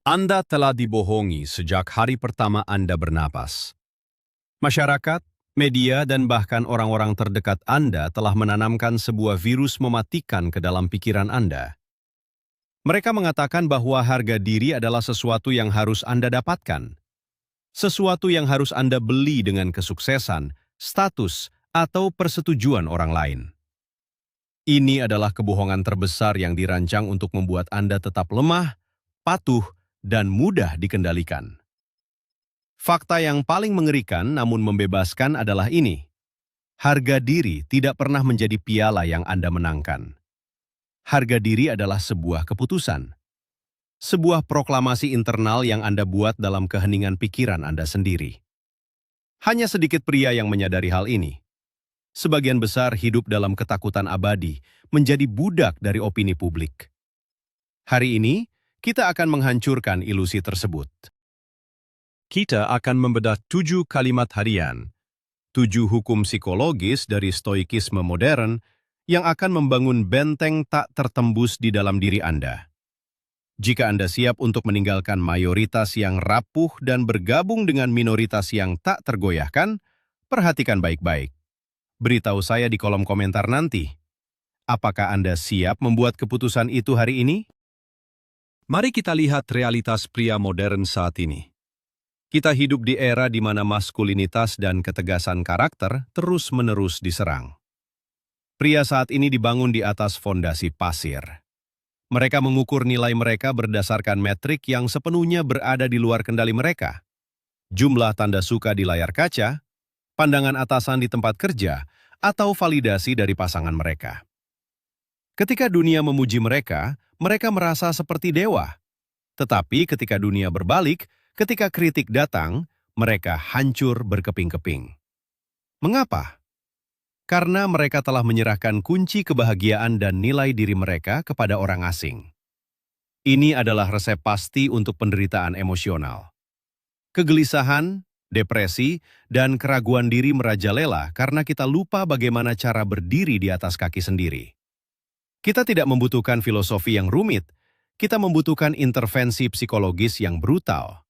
Anda telah dibohongi sejak hari pertama Anda bernapas. Masyarakat, media, dan bahkan orang-orang terdekat Anda telah menanamkan sebuah virus mematikan ke dalam pikiran Anda. Mereka mengatakan bahwa harga diri adalah sesuatu yang harus Anda dapatkan. Sesuatu yang harus Anda beli dengan kesuksesan, status, atau persetujuan orang lain. Ini adalah kebohongan terbesar yang dirancang untuk membuat Anda tetap lemah, patuh, dan mudah dikendalikan. Fakta yang paling mengerikan namun membebaskan adalah ini. Harga diri tidak pernah menjadi piala yang Anda menangkan. Harga diri adalah sebuah keputusan. Sebuah proklamasi internal yang Anda buat dalam keheningan pikiran Anda sendiri. Hanya sedikit pria yang menyadari hal ini. Sebagian besar hidup dalam ketakutan abadi, menjadi budak dari opini publik. Hari ini, kita akan menghancurkan ilusi tersebut. Kita akan membedah 7 kalimat harian, 7 hukum psikologis dari stoikisme modern yang akan membangun benteng tak tertembus di dalam diri Anda. Jika Anda siap untuk meninggalkan mayoritas yang rapuh dan bergabung dengan minoritas yang tak tergoyahkan, perhatikan baik-baik. Beritahu saya di kolom komentar nanti. Apakah Anda siap membuat keputusan itu hari ini? Mari kita lihat realitas pria modern saat ini. Kita hidup di era di mana maskulinitas dan ketegasan karakter terus-menerus diserang. Pria saat ini dibangun di atas fondasi pasir. Mereka mengukur nilai mereka berdasarkan metrik yang sepenuhnya berada di luar kendali mereka. Jumlah tanda suka di layar kaca, pandangan atasan di tempat kerja, atau validasi dari pasangan mereka. Ketika dunia memuji mereka, mereka merasa seperti dewa. Tetapi ketika dunia berbalik, ketika kritik datang, mereka hancur berkeping-keping. Mengapa? Karena mereka telah menyerahkan kunci kebahagiaan dan nilai diri mereka kepada orang asing. Ini adalah resep pasti untuk penderitaan emosional. Kegelisahan, depresi, dan keraguan diri merajalela karena kita lupa bagaimana cara berdiri di atas kaki sendiri. Kita tidak membutuhkan filosofi yang rumit, kita membutuhkan intervensi psikologis yang brutal.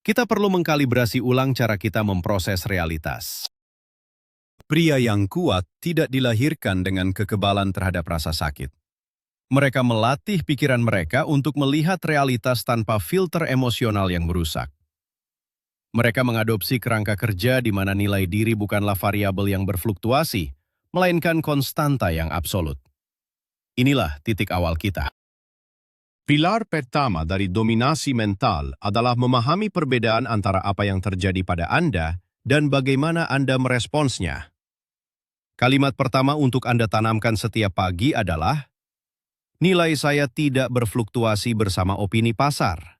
Kita perlu mengkalibrasi ulang cara kita memproses realitas. Pria yang kuat tidak dilahirkan dengan kekebalan terhadap rasa sakit. Mereka melatih pikiran mereka untuk melihat realitas tanpa filter emosional yang merusak. Mereka mengadopsi kerangka kerja di mana nilai diri bukanlah variabel yang berfluktuasi, melainkan konstanta yang absolut. Inilah titik awal kita. Pilar pertama dari dominasi mental adalah memahami perbedaan antara apa yang terjadi pada Anda dan bagaimana Anda meresponsnya. Kalimat pertama untuk Anda tanamkan setiap pagi adalah, nilai saya tidak berfluktuasi bersama opini pasar.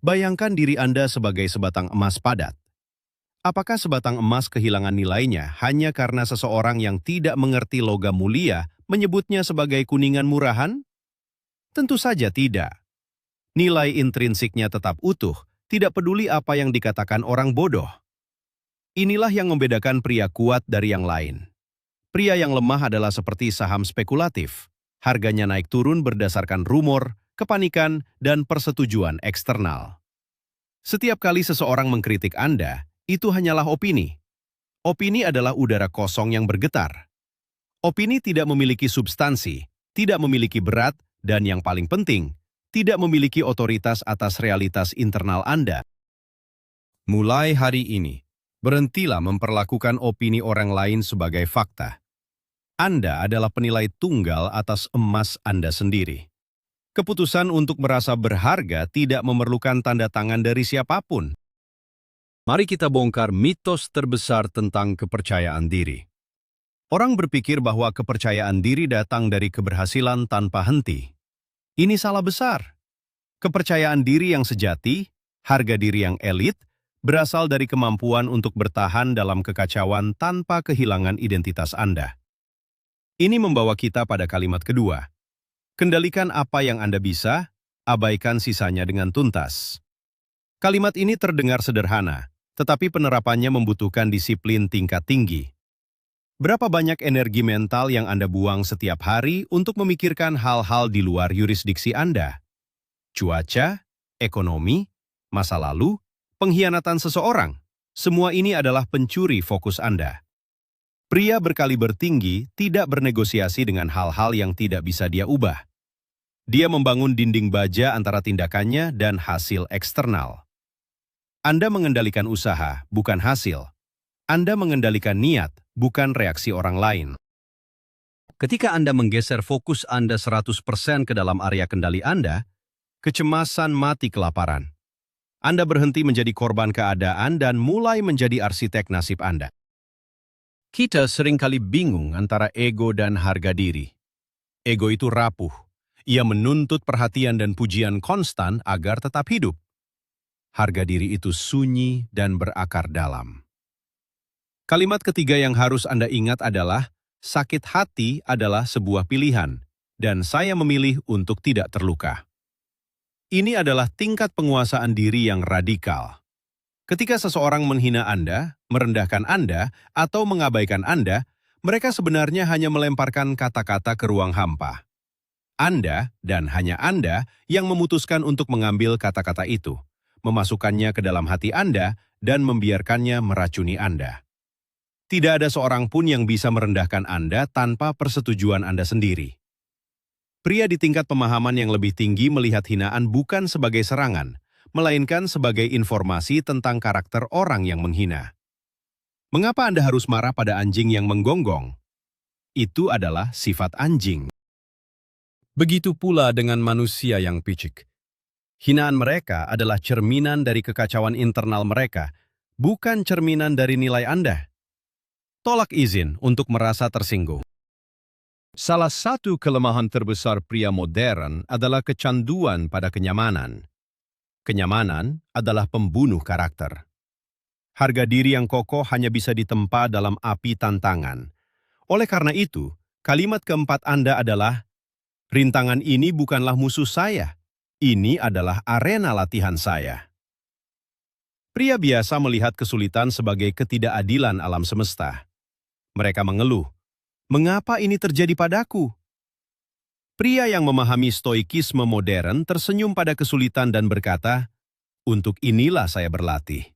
Bayangkan diri Anda sebagai sebatang emas padat. Apakah sebatang emas kehilangan nilainya hanya karena seseorang yang tidak mengerti logam mulia menyebutnya sebagai kuningan murahan? Tentu saja tidak. Nilai intrinsiknya tetap utuh, tidak peduli apa yang dikatakan orang bodoh. Inilah yang membedakan pria kuat dari yang lain. Pria yang lemah adalah seperti saham spekulatif. Harganya naik turun berdasarkan rumor, kepanikan, dan persetujuan eksternal. Setiap kali seseorang mengkritik Anda, itu hanyalah opini. Opini adalah udara kosong yang bergetar. Opini tidak memiliki substansi, tidak memiliki berat, dan yang paling penting, tidak memiliki otoritas atas realitas internal Anda. Mulai hari ini, berhentilah memperlakukan opini orang lain sebagai fakta. Anda adalah penilai tunggal atas emas Anda sendiri. Keputusan untuk merasa berharga tidak memerlukan tanda tangan dari siapapun. Mari kita bongkar mitos terbesar tentang kepercayaan diri. Orang berpikir bahwa kepercayaan diri datang dari keberhasilan tanpa henti. Ini salah besar. Kepercayaan diri yang sejati, harga diri yang elit, berasal dari kemampuan untuk bertahan dalam kekacauan tanpa kehilangan identitas Anda. Ini membawa kita pada kalimat kedua. Kendalikan apa yang Anda bisa, abaikan sisanya dengan tuntas. Kalimat ini terdengar sederhana, tetapi penerapannya membutuhkan disiplin tingkat tinggi. Berapa banyak energi mental yang Anda buang setiap hari untuk memikirkan hal-hal di luar yurisdiksi Anda? Cuaca, ekonomi, masa lalu, pengkhianatan seseorang. Semua ini adalah pencuri fokus Anda. Pria berkaliber tinggi tidak bernegosiasi dengan hal-hal yang tidak bisa dia ubah. Dia membangun dinding baja antara tindakannya dan hasil eksternal. Anda mengendalikan usaha, bukan hasil. Anda mengendalikan niat, bukan reaksi orang lain. Ketika Anda menggeser fokus Anda 100% ke dalam area kendali Anda, kecemasan mati kelaparan. Anda berhenti menjadi korban keadaan dan mulai menjadi arsitek nasib Anda. Kita seringkali bingung antara ego dan harga diri. Ego itu rapuh. Ia menuntut perhatian dan pujian konstan agar tetap hidup. Harga diri itu sunyi dan berakar dalam. Kalimat ketiga yang harus Anda ingat adalah, sakit hati adalah sebuah pilihan, dan saya memilih untuk tidak terluka. Ini adalah tingkat penguasaan diri yang radikal. Ketika seseorang menghina Anda, merendahkan Anda, atau mengabaikan Anda, mereka sebenarnya hanya melemparkan kata-kata ke ruang hampa. Anda, dan hanya Anda, yang memutuskan untuk mengambil kata-kata itu, memasukkannya ke dalam hati Anda, dan membiarkannya meracuni Anda. Tidak ada seorang pun yang bisa merendahkan Anda tanpa persetujuan Anda sendiri. Pria di tingkat pemahaman yang lebih tinggi melihat hinaan bukan sebagai serangan, melainkan sebagai informasi tentang karakter orang yang menghina. Mengapa Anda harus marah pada anjing yang menggonggong? Itu adalah sifat anjing. Begitu pula dengan manusia yang picik. Hinaan mereka adalah cerminan dari kekacauan internal mereka, bukan cerminan dari nilai Anda. Tolak izin untuk merasa tersinggung. Salah satu kelemahan terbesar pria modern adalah kecanduan pada kenyamanan. Kenyamanan adalah pembunuh karakter. Harga diri yang kokoh hanya bisa ditempa dalam api tantangan. Oleh karena itu, kalimat keempat Anda adalah, rintangan ini bukanlah musuh saya. Ini adalah arena latihan saya. Pria biasa melihat kesulitan sebagai ketidakadilan alam semesta. Mereka mengeluh, mengapa ini terjadi padaku? Pria yang memahami stoikisme modern tersenyum pada kesulitan dan berkata, untuk inilah saya berlatih.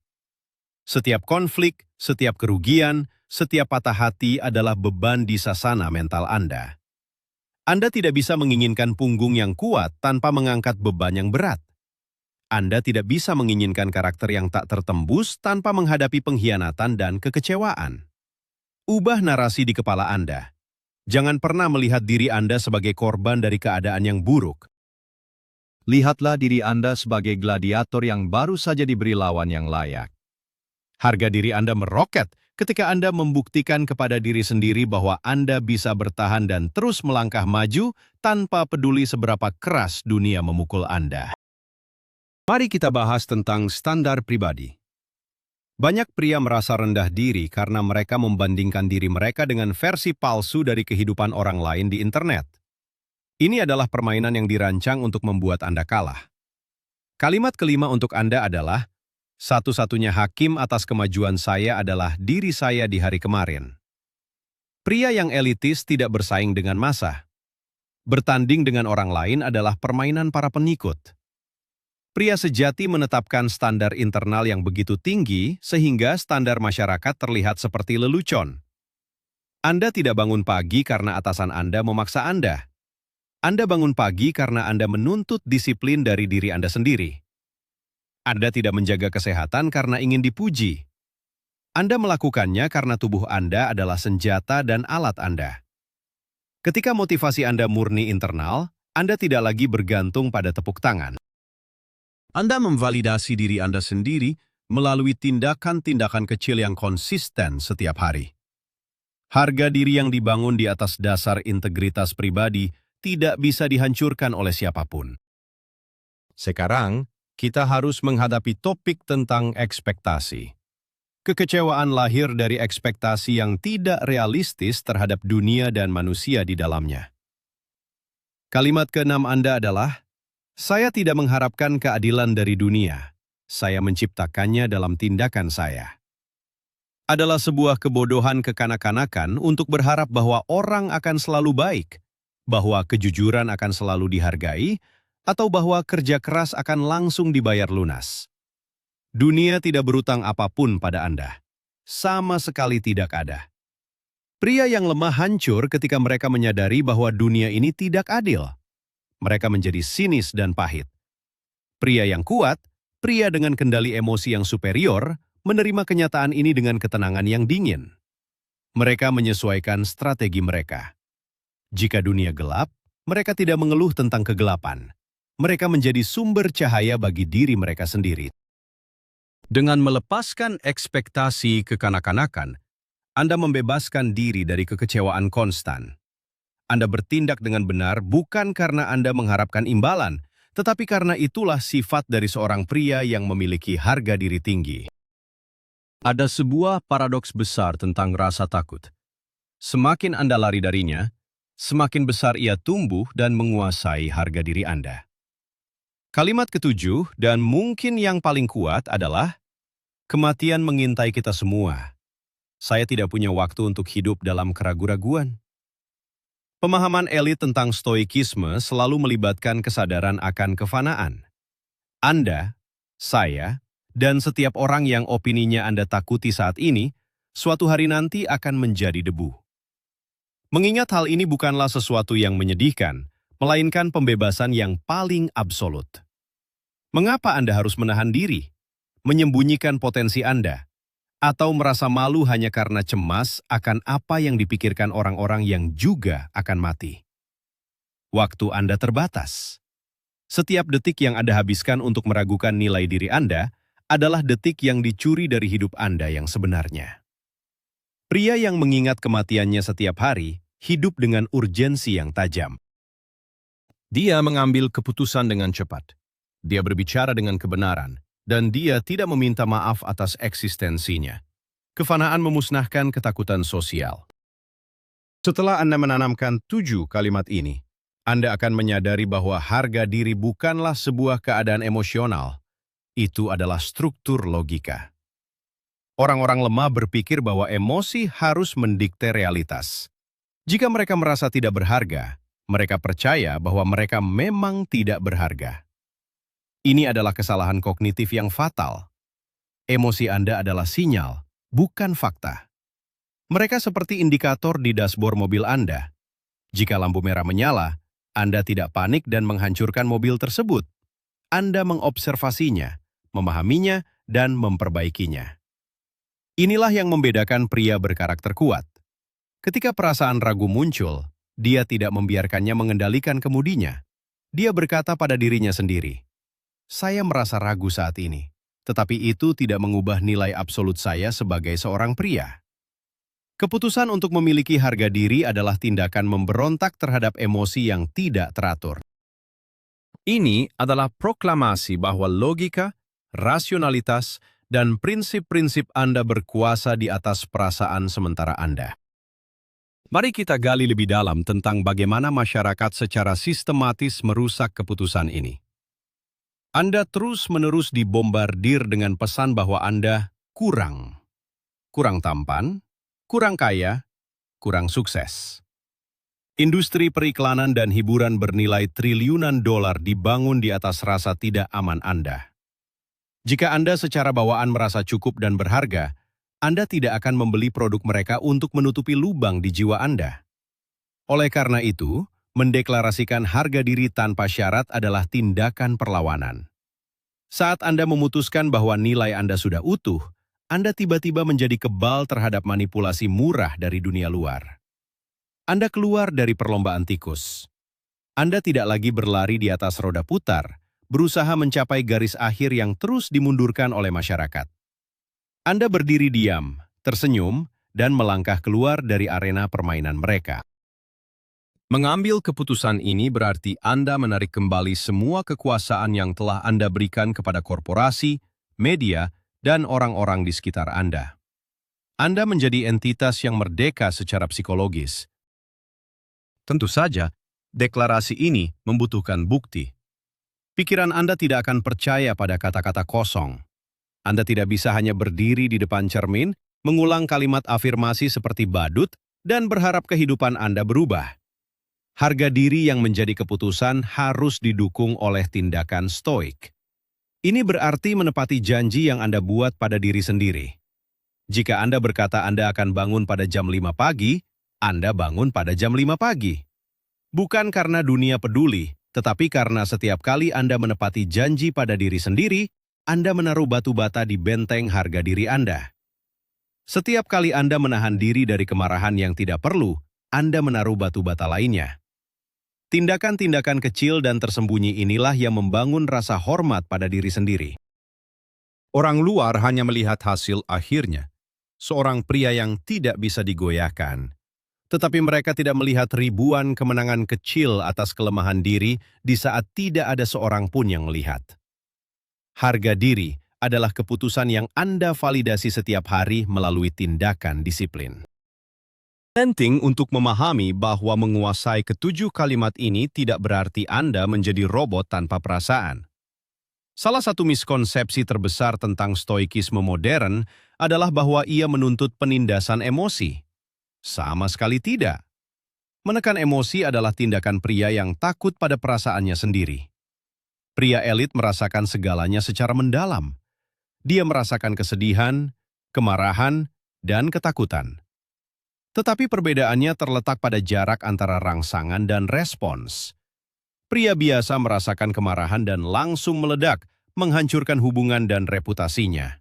Setiap konflik, setiap kerugian, setiap patah hati adalah beban di sasana mental Anda. Anda tidak bisa menginginkan punggung yang kuat tanpa mengangkat beban yang berat. Anda tidak bisa menginginkan karakter yang tak tertembus tanpa menghadapi pengkhianatan dan kekecewaan. Ubah narasi di kepala Anda. Jangan pernah melihat diri Anda sebagai korban dari keadaan yang buruk. Lihatlah diri Anda sebagai gladiator yang baru saja diberi lawan yang layak. Harga diri Anda meroket ketika Anda membuktikan kepada diri sendiri bahwa Anda bisa bertahan dan terus melangkah maju tanpa peduli seberapa keras dunia memukul Anda. Mari kita bahas tentang standar pribadi. Banyak pria merasa rendah diri karena mereka membandingkan diri mereka dengan versi palsu dari kehidupan orang lain di internet. Ini adalah permainan yang dirancang untuk membuat Anda kalah. Kalimat kelima untuk Anda adalah, satu-satunya hakim atas kemajuan saya adalah diri saya di hari kemarin. Pria yang elitis tidak bersaing dengan massa. Bertanding dengan orang lain adalah permainan para pengikut. Pria sejati menetapkan standar internal yang begitu tinggi sehingga standar masyarakat terlihat seperti lelucon. Anda tidak bangun pagi karena atasan Anda memaksa Anda. Anda bangun pagi karena Anda menuntut disiplin dari diri Anda sendiri. Anda tidak menjaga kesehatan karena ingin dipuji. Anda melakukannya karena tubuh Anda adalah senjata dan alat Anda. Ketika motivasi Anda murni internal, Anda tidak lagi bergantung pada tepuk tangan. Anda memvalidasi diri Anda sendiri melalui tindakan-tindakan kecil yang konsisten setiap hari. Harga diri yang dibangun di atas dasar integritas pribadi tidak bisa dihancurkan oleh siapapun. Sekarang, kita harus menghadapi topik tentang ekspektasi. Kekecewaan lahir dari ekspektasi yang tidak realistis terhadap dunia dan manusia di dalamnya. Kalimat keenam Anda adalah, saya tidak mengharapkan keadilan dari dunia. Saya menciptakannya dalam tindakan saya. Adalah sebuah kebodohan kekanak-kanakan untuk berharap bahwa orang akan selalu baik, bahwa kejujuran akan selalu dihargai, atau bahwa kerja keras akan langsung dibayar lunas. Dunia tidak berutang apapun pada Anda. Sama sekali tidak ada. Pria yang lemah hancur ketika mereka menyadari bahwa dunia ini tidak adil. Mereka menjadi sinis dan pahit. Pria yang kuat, pria dengan kendali emosi yang superior, menerima kenyataan ini dengan ketenangan yang dingin. Mereka menyesuaikan strategi mereka. Jika dunia gelap, mereka tidak mengeluh tentang kegelapan. Mereka menjadi sumber cahaya bagi diri mereka sendiri. Dengan melepaskan ekspektasi kekanak-kanakan, Anda membebaskan diri dari kekecewaan konstan. Anda bertindak dengan benar bukan karena Anda mengharapkan imbalan, tetapi karena itulah sifat dari seorang pria yang memiliki harga diri tinggi. Ada sebuah paradoks besar tentang rasa takut. Semakin Anda lari darinya, semakin besar ia tumbuh dan menguasai harga diri Anda. Kalimat ketujuh dan mungkin yang paling kuat adalah, kematian mengintai kita semua. Saya tidak punya waktu untuk hidup dalam keraguan-raguan. Pemahaman elit tentang stoikisme selalu melibatkan kesadaran akan kefanaan. Anda, saya, dan setiap orang yang opininya Anda takuti saat ini, suatu hari nanti akan menjadi debu. Mengingat hal ini bukanlah sesuatu yang menyedihkan, melainkan pembebasan yang paling absolut. Mengapa Anda harus menahan diri, menyembunyikan potensi Anda, atau merasa malu hanya karena cemas akan apa yang dipikirkan orang-orang yang juga akan mati? Waktu Anda terbatas. Setiap detik yang Anda habiskan untuk meragukan nilai diri Anda adalah detik yang dicuri dari hidup Anda yang sebenarnya. Pria yang mengingat kematiannya setiap hari hidup dengan urgensi yang tajam. Dia mengambil keputusan dengan cepat. Dia berbicara dengan kebenaran, dan dia tidak meminta maaf atas eksistensinya. Kefanaan memusnahkan ketakutan sosial. Setelah Anda menanamkan 7 kalimat ini, Anda akan menyadari bahwa harga diri bukanlah sebuah keadaan emosional. Itu adalah struktur logika. Orang-orang lemah berpikir bahwa emosi harus mendikte realitas. Jika mereka merasa tidak berharga, mereka percaya bahwa mereka memang tidak berharga. Ini adalah kesalahan kognitif yang fatal. Emosi Anda adalah sinyal, bukan fakta. Mereka seperti indikator di dashboard mobil Anda. Jika lampu merah menyala, Anda tidak panik dan menghancurkan mobil tersebut. Anda mengobservasinya, memahaminya, dan memperbaikinya. Inilah yang membedakan pria berkarakter kuat. Ketika perasaan ragu muncul, dia tidak membiarkannya mengendalikan kemudinya. Dia berkata pada dirinya sendiri, "Saya merasa ragu saat ini, tetapi itu tidak mengubah nilai absolut saya sebagai seorang pria." Keputusan untuk memiliki harga diri adalah tindakan memberontak terhadap emosi yang tidak teratur. Ini adalah proklamasi bahwa logika, rasionalitas, dan prinsip-prinsip Anda berkuasa di atas perasaan sementara Anda. Mari kita gali lebih dalam tentang bagaimana masyarakat secara sistematis merusak keputusan ini. Anda terus-menerus dibombardir dengan pesan bahwa Anda kurang. Kurang tampan, kurang kaya, kurang sukses. Industri periklanan dan hiburan bernilai triliunan dolar dibangun di atas rasa tidak aman Anda. Jika Anda secara bawaan merasa cukup dan berharga, Anda tidak akan membeli produk mereka untuk menutupi lubang di jiwa Anda. Oleh karena itu, mendeklarasikan harga diri tanpa syarat adalah tindakan perlawanan. Saat Anda memutuskan bahwa nilai Anda sudah utuh, Anda tiba-tiba menjadi kebal terhadap manipulasi murah dari dunia luar. Anda keluar dari perlombaan tikus. Anda tidak lagi berlari di atas roda putar, berusaha mencapai garis akhir yang terus dimundurkan oleh masyarakat. Anda berdiri diam, tersenyum, dan melangkah keluar dari arena permainan mereka. Mengambil keputusan ini berarti Anda menarik kembali semua kekuasaan yang telah Anda berikan kepada korporasi, media, dan orang-orang di sekitar Anda. Anda menjadi entitas yang merdeka secara psikologis. Tentu saja, deklarasi ini membutuhkan bukti. Pikiran Anda tidak akan percaya pada kata-kata kosong. Anda tidak bisa hanya berdiri di depan cermin, mengulang kalimat afirmasi seperti badut, dan berharap kehidupan Anda berubah. Harga diri yang menjadi keputusan harus didukung oleh tindakan stoik. Ini berarti menepati janji yang Anda buat pada diri sendiri. Jika Anda berkata Anda akan bangun pada jam 5 pagi, Anda bangun pada jam 5 pagi. Bukan karena dunia peduli, tetapi karena setiap kali Anda menepati janji pada diri sendiri, Anda menaruh batu bata di benteng harga diri Anda. Setiap kali Anda menahan diri dari kemarahan yang tidak perlu, Anda menaruh batu bata lainnya. Tindakan-tindakan kecil dan tersembunyi inilah yang membangun rasa hormat pada diri sendiri. Orang luar hanya melihat hasil akhirnya, seorang pria yang tidak bisa digoyahkan. Tetapi mereka tidak melihat ribuan kemenangan kecil atas kelemahan diri di saat tidak ada seorang pun yang melihat. Harga diri adalah keputusan yang Anda validasi setiap hari melalui tindakan disiplin. Penting untuk memahami bahwa menguasai ketujuh kalimat ini tidak berarti Anda menjadi robot tanpa perasaan. Salah satu miskonsepsi terbesar tentang stoikisme modern adalah bahwa ia menuntut penindasan emosi. Sama sekali tidak. Menekan emosi adalah tindakan pria yang takut pada perasaannya sendiri. Pria elit merasakan segalanya secara mendalam. Dia merasakan kesedihan, kemarahan, dan ketakutan. Tetapi perbedaannya terletak pada jarak antara rangsangan dan respons. Pria biasa merasakan kemarahan dan langsung meledak, menghancurkan hubungan dan reputasinya.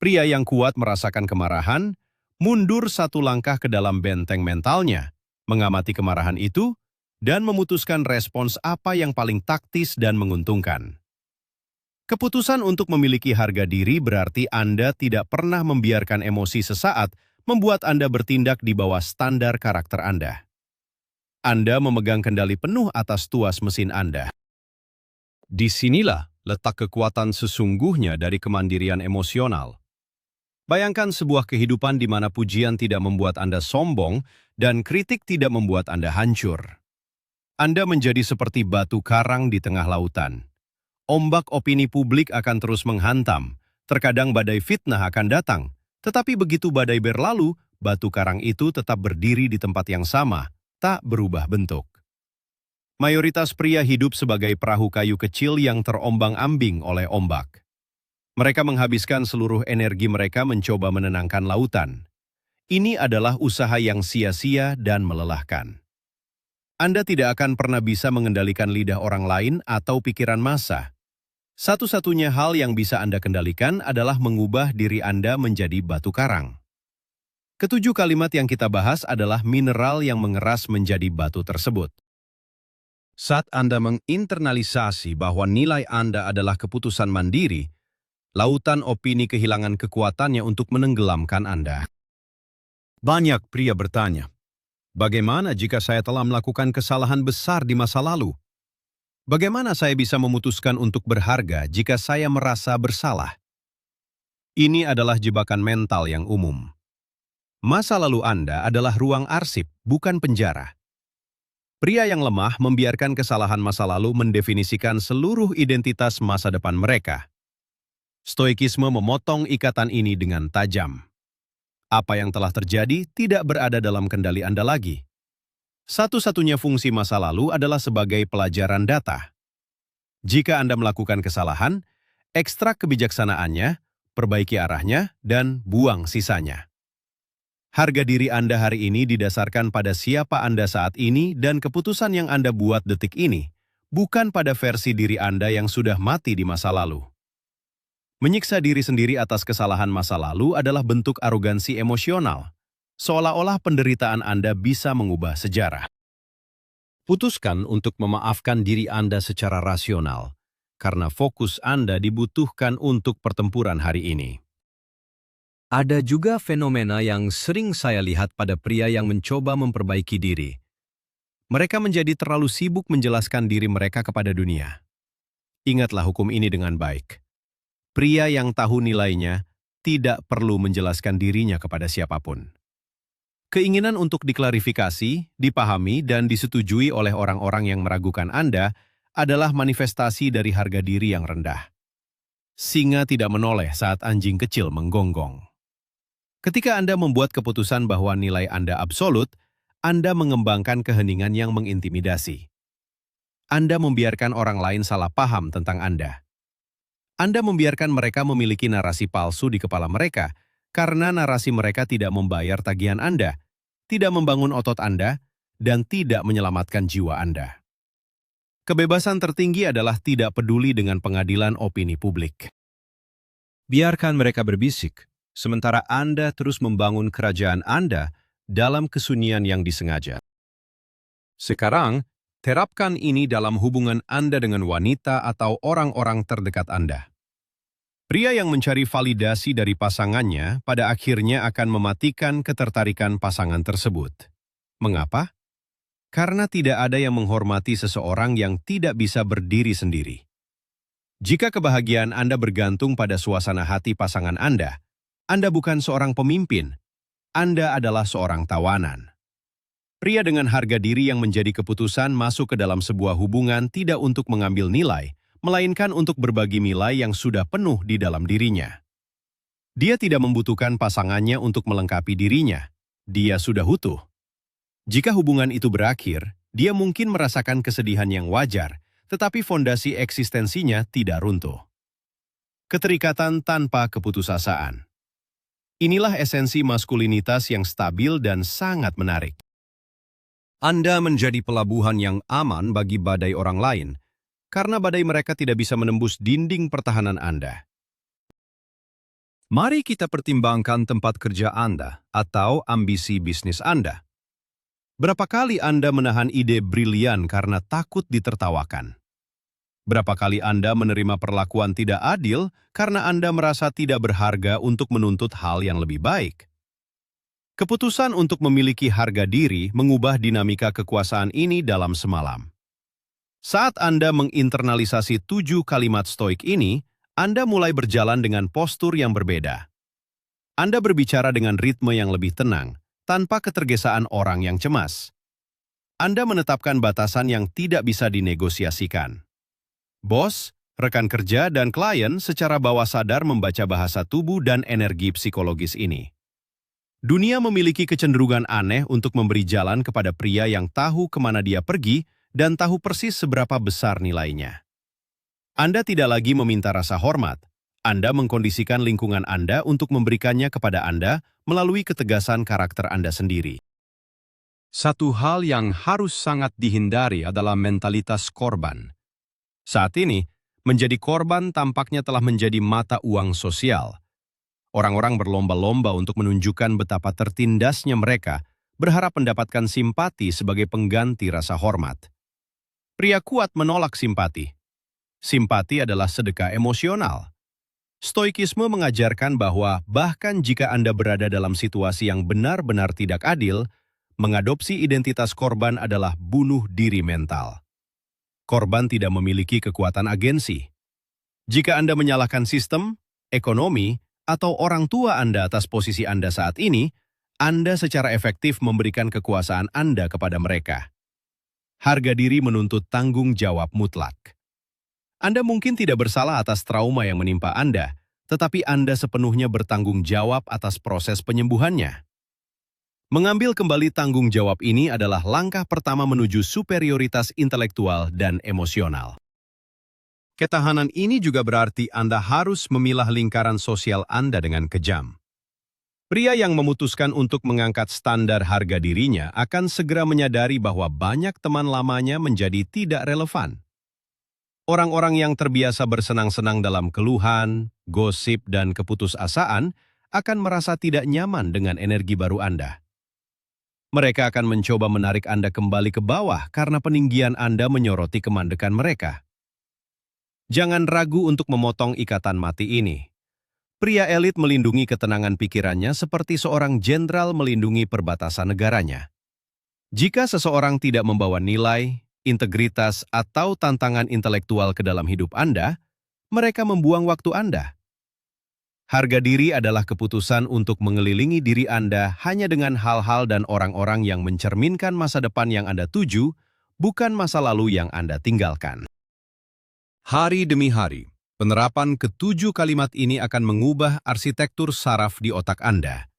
Pria yang kuat merasakan kemarahan, mundur satu langkah ke dalam benteng mentalnya, mengamati kemarahan itu, dan memutuskan respons apa yang paling taktis dan menguntungkan. Keputusan untuk memiliki harga diri berarti Anda tidak pernah membiarkan emosi sesaat membuat Anda bertindak di bawah standar karakter Anda. Anda memegang kendali penuh atas tuas mesin Anda. Disinilah letak kekuatan sesungguhnya dari kemandirian emosional. Bayangkan sebuah kehidupan di mana pujian tidak membuat Anda sombong dan kritik tidak membuat Anda hancur. Anda menjadi seperti batu karang di tengah lautan. Ombak opini publik akan terus menghantam, terkadang badai fitnah akan datang, tetapi begitu badai berlalu, batu karang itu tetap berdiri di tempat yang sama, tak berubah bentuk. Mayoritas pria hidup sebagai perahu kayu kecil yang terombang-ambing oleh ombak. Mereka menghabiskan seluruh energi mereka mencoba menenangkan lautan. Ini adalah usaha yang sia-sia dan melelahkan. Anda tidak akan pernah bisa mengendalikan lidah orang lain atau pikiran massa. Satu-satunya hal yang bisa Anda kendalikan adalah mengubah diri Anda menjadi batu karang. Ketujuh kalimat yang kita bahas adalah mineral yang mengeras menjadi batu tersebut. Saat Anda menginternalisasi bahwa nilai Anda adalah keputusan mandiri, lautan opini kehilangan kekuatannya untuk menenggelamkan Anda. Banyak pria bertanya, bagaimana jika saya telah melakukan kesalahan besar di masa lalu? Bagaimana saya bisa memutuskan untuk berharga jika saya merasa bersalah? Ini adalah jebakan mental yang umum. Masa lalu Anda adalah ruang arsip, bukan penjara. Pria yang lemah membiarkan kesalahan masa lalu mendefinisikan seluruh identitas masa depan mereka. Stoikisme memotong ikatan ini dengan tajam. Apa yang telah terjadi tidak berada dalam kendali Anda lagi. Satu-satunya fungsi masa lalu adalah sebagai pelajaran data. Jika Anda melakukan kesalahan, ekstrak kebijaksanaannya, perbaiki arahnya, dan buang sisanya. Harga diri Anda hari ini didasarkan pada siapa Anda saat ini dan keputusan yang Anda buat detik ini, bukan pada versi diri Anda yang sudah mati di masa lalu. Menyiksa diri sendiri atas kesalahan masa lalu adalah bentuk arogansi emosional. Seolah-olah penderitaan Anda bisa mengubah sejarah. Putuskan untuk memaafkan diri Anda secara rasional, karena fokus Anda dibutuhkan untuk pertempuran hari ini. Ada juga fenomena yang sering saya lihat pada pria yang mencoba memperbaiki diri. Mereka menjadi terlalu sibuk menjelaskan diri mereka kepada dunia. Ingatlah hukum ini dengan baik. Pria yang tahu nilainya tidak perlu menjelaskan dirinya kepada siapapun. Keinginan untuk diklarifikasi, dipahami, dan disetujui oleh orang-orang yang meragukan Anda adalah manifestasi dari harga diri yang rendah. Singa tidak menoleh saat anjing kecil menggonggong. Ketika Anda membuat keputusan bahwa nilai Anda absolut, Anda mengembangkan keheningan yang mengintimidasi. Anda membiarkan orang lain salah paham tentang Anda. Anda membiarkan mereka memiliki narasi palsu di kepala mereka karena narasi mereka tidak membayar tagihan Anda, tidak membangun otot Anda, dan tidak menyelamatkan jiwa Anda. Kebebasan tertinggi adalah tidak peduli dengan pengadilan opini publik. Biarkan mereka berbisik, sementara Anda terus membangun kerajaan Anda dalam kesunyian yang disengaja. Sekarang, terapkan ini dalam hubungan Anda dengan wanita atau orang-orang terdekat Anda. Pria yang mencari validasi dari pasangannya pada akhirnya akan mematikan ketertarikan pasangan tersebut. Mengapa? Karena tidak ada yang menghormati seseorang yang tidak bisa berdiri sendiri. Jika kebahagiaan Anda bergantung pada suasana hati pasangan Anda bukan seorang pemimpin, Anda adalah seorang tawanan. Pria dengan harga diri yang menjadi keputusan masuk ke dalam sebuah hubungan tidak untuk mengambil nilai, melainkan untuk berbagi nilai yang sudah penuh di dalam dirinya. Dia tidak membutuhkan pasangannya untuk melengkapi dirinya. Dia sudah utuh. Jika hubungan itu berakhir, dia mungkin merasakan kesedihan yang wajar, tetapi fondasi eksistensinya tidak runtuh. Keterikatan tanpa keputusasaan. Inilah esensi maskulinitas yang stabil dan sangat menarik. Anda menjadi pelabuhan yang aman bagi badai orang lain, karena badai mereka tidak bisa menembus dinding pertahanan Anda. Mari kita pertimbangkan tempat kerja Anda atau ambisi bisnis Anda. Berapa kali Anda menahan ide brilian karena takut ditertawakan? Berapa kali Anda menerima perlakuan tidak adil karena Anda merasa tidak berharga untuk menuntut hal yang lebih baik? Keputusan untuk memiliki harga diri mengubah dinamika kekuasaan ini dalam semalam. Saat Anda menginternalisasi 7 kalimat stoik ini, Anda mulai berjalan dengan postur yang berbeda. Anda berbicara dengan ritme yang lebih tenang, tanpa ketergesaan orang yang cemas. Anda menetapkan batasan yang tidak bisa dinegosiasikan. Bos, rekan kerja, dan klien secara bawah sadar membaca bahasa tubuh dan energi psikologis ini. Dunia memiliki kecenderungan aneh untuk memberi jalan kepada pria yang tahu kemana dia pergi dan tahu persis seberapa besar nilainya. Anda tidak lagi meminta rasa hormat. Anda mengkondisikan lingkungan Anda untuk memberikannya kepada Anda melalui ketegasan karakter Anda sendiri. Satu hal yang harus sangat dihindari adalah mentalitas korban. Saat ini, menjadi korban tampaknya telah menjadi mata uang sosial. Orang-orang berlomba-lomba untuk menunjukkan betapa tertindasnya mereka, berharap mendapatkan simpati sebagai pengganti rasa hormat. Pria kuat menolak simpati. Simpati adalah sedekah emosional. Stoikisme mengajarkan bahwa bahkan jika Anda berada dalam situasi yang benar-benar tidak adil, mengadopsi identitas korban adalah bunuh diri mental. Korban tidak memiliki kekuatan agensi. Jika Anda menyalahkan sistem, ekonomi, atau orang tua Anda atas posisi Anda saat ini, Anda secara efektif memberikan kekuasaan Anda kepada mereka. Harga diri menuntut tanggung jawab mutlak. Anda mungkin tidak bersalah atas trauma yang menimpa Anda, tetapi Anda sepenuhnya bertanggung jawab atas proses penyembuhannya. Mengambil kembali tanggung jawab ini adalah langkah pertama menuju superioritas intelektual dan emosional. Ketahanan ini juga berarti Anda harus memilah lingkaran sosial Anda dengan kejam. Pria yang memutuskan untuk mengangkat standar harga dirinya akan segera menyadari bahwa banyak teman lamanya menjadi tidak relevan. Orang-orang yang terbiasa bersenang-senang dalam keluhan, gosip, dan keputusasaan akan merasa tidak nyaman dengan energi baru Anda. Mereka akan mencoba menarik Anda kembali ke bawah karena peninggian Anda menyoroti kemandekan mereka. Jangan ragu untuk memotong ikatan mati ini. Pria elit melindungi ketenangan pikirannya seperti seorang jenderal melindungi perbatasan negaranya. Jika seseorang tidak membawa nilai, integritas, atau tantangan intelektual ke dalam hidup Anda, mereka membuang waktu Anda. Harga diri adalah keputusan untuk mengelilingi diri Anda hanya dengan hal-hal dan orang-orang yang mencerminkan masa depan yang Anda tuju, bukan masa lalu yang Anda tinggalkan. Hari demi hari, penerapan ketujuh kalimat ini akan mengubah arsitektur saraf di otak Anda.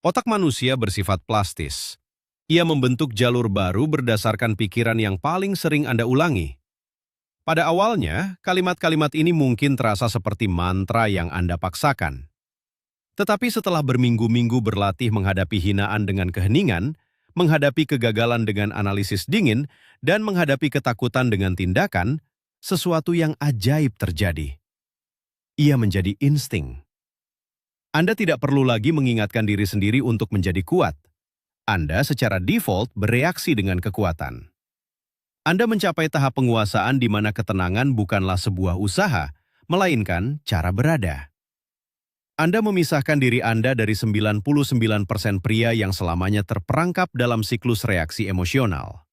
Otak manusia bersifat plastis. Ia membentuk jalur baru berdasarkan pikiran yang paling sering Anda ulangi. Pada awalnya, kalimat-kalimat ini mungkin terasa seperti mantra yang Anda paksakan. Tetapi setelah berminggu-minggu berlatih menghadapi hinaan dengan keheningan, menghadapi kegagalan dengan analisis dingin, dan menghadapi ketakutan dengan tindakan, sesuatu yang ajaib terjadi. Ia menjadi insting. Anda tidak perlu lagi mengingatkan diri sendiri untuk menjadi kuat. Anda secara default bereaksi dengan kekuatan. Anda mencapai tahap penguasaan di mana ketenangan bukanlah sebuah usaha, melainkan cara berada. Anda memisahkan diri Anda dari 99% pria yang selamanya terperangkap dalam siklus reaksi emosional.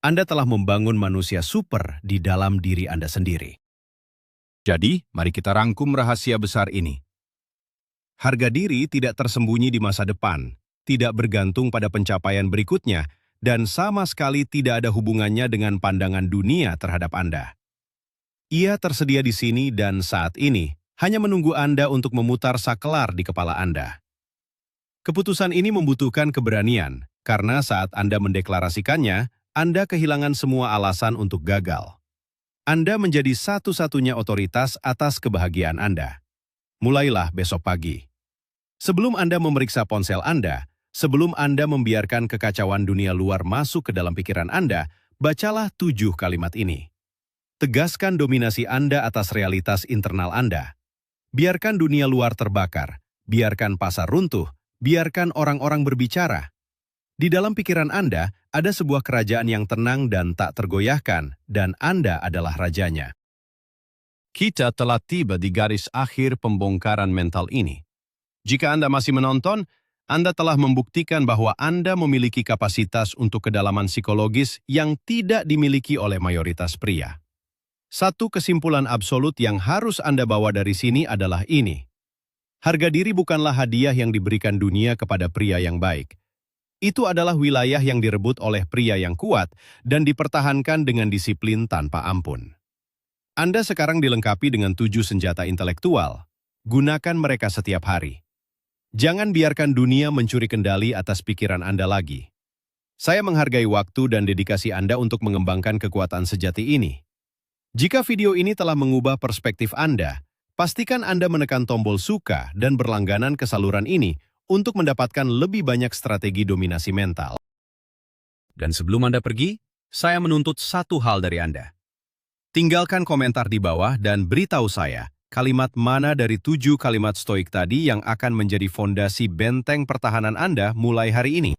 Anda telah membangun manusia super di dalam diri Anda sendiri. Jadi, mari kita rangkum rahasia besar ini. Harga diri tidak tersembunyi di masa depan, tidak bergantung pada pencapaian berikutnya, dan sama sekali tidak ada hubungannya dengan pandangan dunia terhadap Anda. Ia tersedia di sini dan saat ini, hanya menunggu Anda untuk memutar sakelar di kepala Anda. Keputusan ini membutuhkan keberanian, karena saat Anda mendeklarasikannya, Anda kehilangan semua alasan untuk gagal. Anda menjadi satu-satunya otoritas atas kebahagiaan Anda. Mulailah besok pagi. Sebelum Anda memeriksa ponsel Anda, sebelum Anda membiarkan kekacauan dunia luar masuk ke dalam pikiran Anda, bacalah 7 kalimat ini. Tegaskan dominasi Anda atas realitas internal Anda. Biarkan dunia luar terbakar, biarkan pasar runtuh, biarkan orang-orang berbicara. Di dalam pikiran Anda, ada sebuah kerajaan yang tenang dan tak tergoyahkan, dan Anda adalah rajanya. Kita telah tiba di garis akhir pembongkaran mental ini. Jika Anda masih menonton, Anda telah membuktikan bahwa Anda memiliki kapasitas untuk kedalaman psikologis yang tidak dimiliki oleh mayoritas pria. Satu kesimpulan absolut yang harus Anda bawa dari sini adalah ini. Harga diri bukanlah hadiah yang diberikan dunia kepada pria yang baik. Itu adalah wilayah yang direbut oleh pria yang kuat dan dipertahankan dengan disiplin tanpa ampun. Anda sekarang dilengkapi dengan 7 senjata intelektual. Gunakan mereka setiap hari. Jangan biarkan dunia mencuri kendali atas pikiran Anda lagi. Saya menghargai waktu dan dedikasi Anda untuk mengembangkan kekuatan sejati ini. Jika video ini telah mengubah perspektif Anda, pastikan Anda menekan tombol suka dan berlangganan ke saluran ini untuk mendapatkan lebih banyak strategi dominasi mental. Dan sebelum Anda pergi, saya menuntut satu hal dari Anda. Tinggalkan komentar di bawah dan beritahu saya kalimat mana dari 7 kalimat stoik tadi yang akan menjadi fondasi benteng pertahanan Anda mulai hari ini.